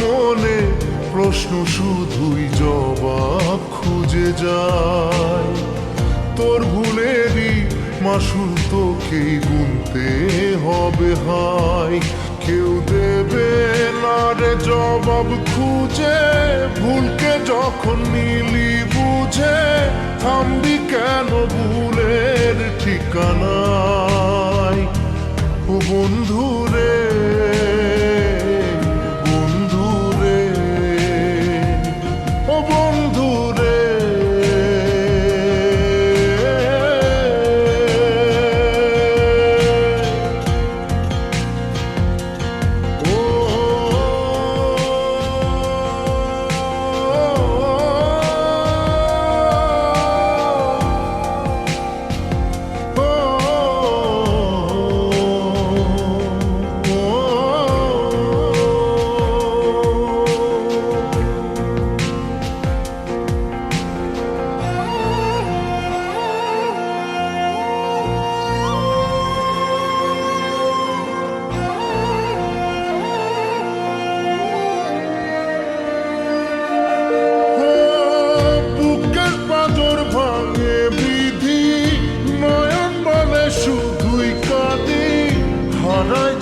মনে প্রশ্ন শুধুই জবাব খুঁজে যায়। তোর ভুলেরই মাসুল তোকেই গুনতে হবে হায়। কেউ দেবে না রে জবাব খুঁজে, ভুলকে যখন নিলি বুঝে থামবি কেন ভুলের ঠিকানায়। ও বন্ধু রে,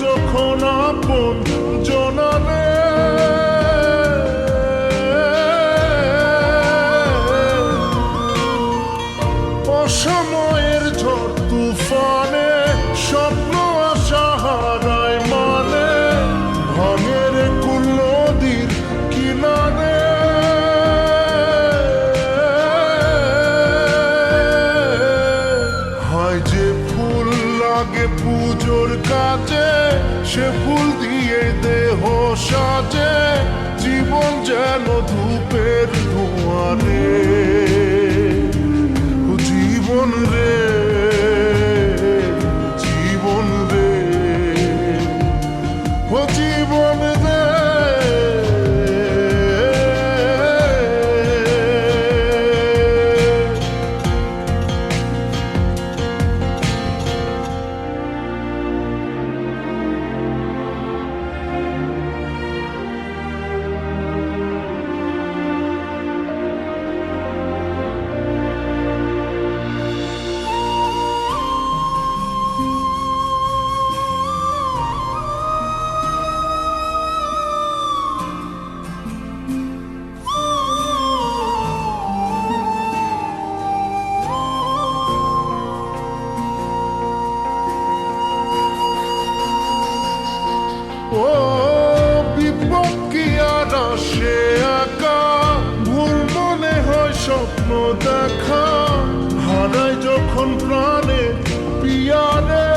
যখন আপন জনালে অসময়ের ঝড় তুফানে স্বপ্ন আশা হারায় মানে ভাঙের কুল নদীর কিনারে। হয় যে ফুল লাগে পুজোর কাজে, সে ফুল দিয়ে দেহ সাজে, জীবন যেন ধূপের ধোঁয়ারে। জীবন রে, জীবন রে, ও জীবন রে। ও বিপদ কি আর আসে একা, ভুল মনে হয় স্বপ্ন দেখা, হারায় যখন প্রাণে পিয়ারে।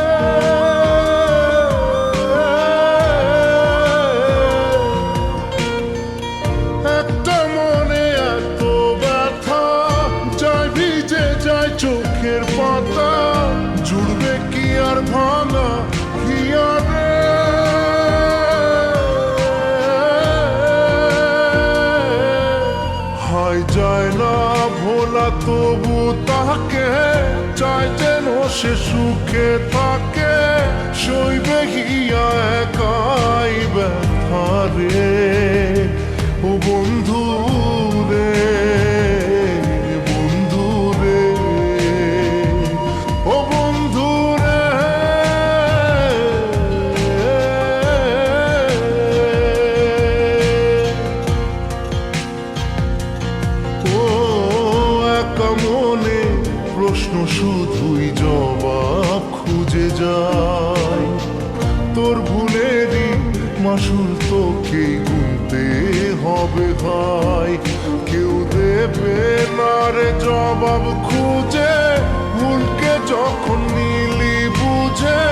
একটা মনে এত ব্যথা, যায় ভিজে যায় চোখের পাতা, জুড়বে কি আর ভাঙা হিয়ারে। যায় না ভোলা তবু তাকে, চাই যেন সে সুখে থাকে, সইবে গিয়া একাই ব্যথা রে। ও বন্ধু রে, বন্ধু রে, ও বন্ধু রে। মনে প্রশ্ন শুধুই জবাব খুঁজে যায়। তোর ভুলেরই মাসুল তোকেই গুনতে হবে ভাই। কেউ দেবে না রে জবাব খুঁজে, ভুলকে যখন নিলি বুঝে